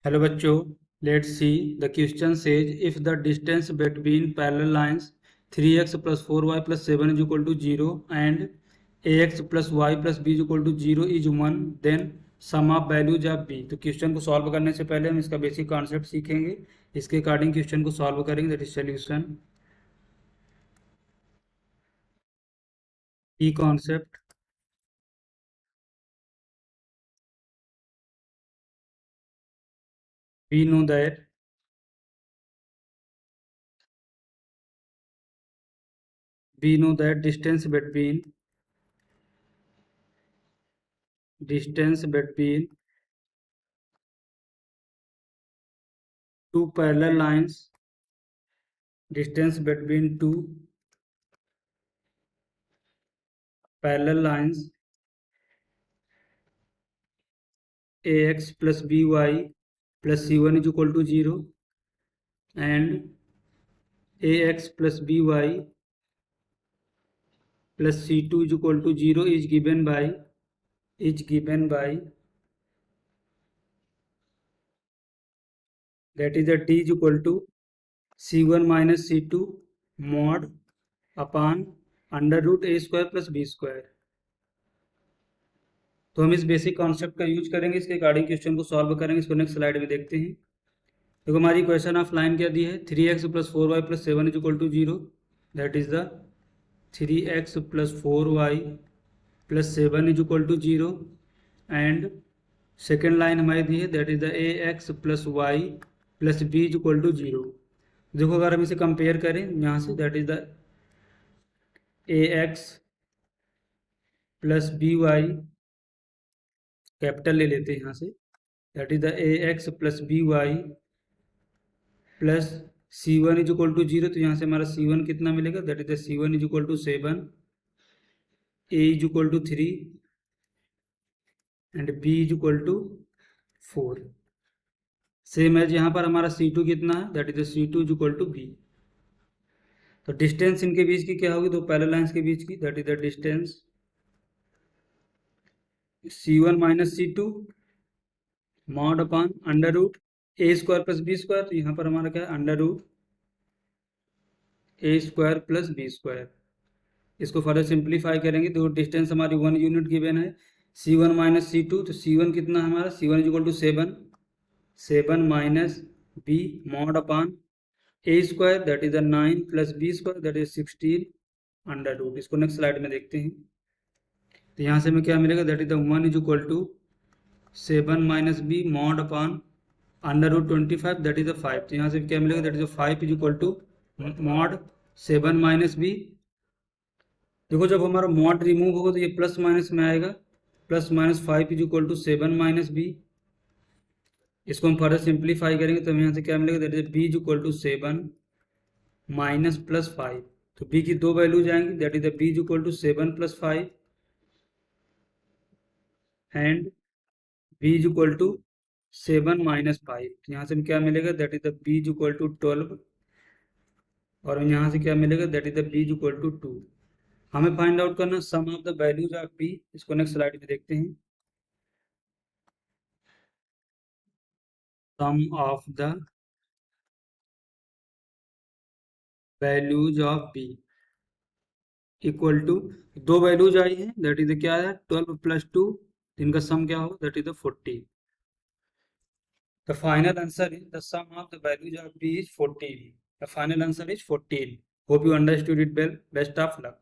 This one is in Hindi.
हेलो बच्चों, let's see the question says if the distance between parallel lines 3x plus 4y plus 7 is equal to 0 and ax plus y plus b is equal to 0 is 1, then sum of values of b। तो क्वेश्चन को सॉल्व करने से पहले हम इसका बेसिक कॉन्सेप्ट सीखेंगे। इसके अकॉर्डिंग क्वेश्चन को सॉल्व करेंगे। That is solution. की concept, we know that distance between two parallel lines, distance between two parallel lines ax plus by plus c1 is equal to 0 and ax plus by plus c2 is equal to 0 is given by that is the t is equal to c1 minus c2 mod upon under root A square plus B square. तो हम इस बेसिक कॉन्सेप्ट का यूज करेंगे। इसके अकॉर्डिंग क्वेश्चन को सॉल्व करेंगे। इसको नेक्स्ट स्लाइड में देखते हैं। देखो हमारी इक्वेशन ऑफ लाइन क्या दी है, 3x plus 4y plus 7 is equal to 0। That is the 3x plus 4y plus 7 is equal to 0 and second line हमारी दी है that is the ax plus y plus b is equal to 0। देखो अगर हम इसे कंपेयर करें यहाँ से, that is the ax plus b y, capital ले लेते हैं यहाँ से, that is the ax plus b Y plus c1 is equal to 0। तो यहाँ से हमारा c1 कितना मिलेगा, that is the c1 is equal to 7, a is equal to 3 and b is equal to 4। Same as यहाँ पर हमारा c2 कितना है, that is the c2 is equal to b। तो डिस्टेंस इनके बीच की क्या होगी, दो पैरेलल लाइंस के बीच की, that is the distance c1 minus c2 mod upon under root A square plus B square. तो यहाँ पर हमारा क्या है, अंडर रूट ए स्क्वायर प्लस बी स्क्वायर। इसको फर्दर सिंप्लीफाई करेंगे तो डिस्टेंस हमारी 1 यूनिट गिवन है, c1 माइनस c2। तो c1 कितना है हमारा, c1 is equal to 7 minus b mod upon a square that is the 9 plus B square that is 16 under root. इसको नेक्स्ट स्लाइड में देखते हैं। तो यहाँ से हमें क्या मिलेगा, that is the 1 is equal to 7 minus b mod upon under root 25 that is the 5। तो यहाँ से क्या मिलेगा, that is 5 is equal to mod 7 minus b. देखो जब हमारा मॉड रिमूव होगा तो ये प्लस माइनस में आएगा, plus minus 5 is equal to 7 minus b. इसको हम फर्दर सिंप्लीफाई करेंगे तो यहाँ से क्या मिलेगा, that is b is equal to 7 minus plus 5। तो बी की दो वैल्यू जाएंगी, that is the b is equal to 7 plus 5 and b is equal to 7 minus 5। तो यहाँ से क्या मिलेगा, that is the b is equal to 12 और यहाँ से क्या मिलेगा, that is the b is equal to 2। हमें फाइंड आउट करना sum of the values of B. इसको नेक्स्ट स्लाइड में देखते हैं। Sum of the values of B equal to, दो वैल्यूज आई हैं, दैट इज क्या है 12 प्लस 2, इनका सम क्या होगा, that is the 40। The final answer is the sum of the values of b is 14। The final answer is 14। Hope you understood it well. Best of luck.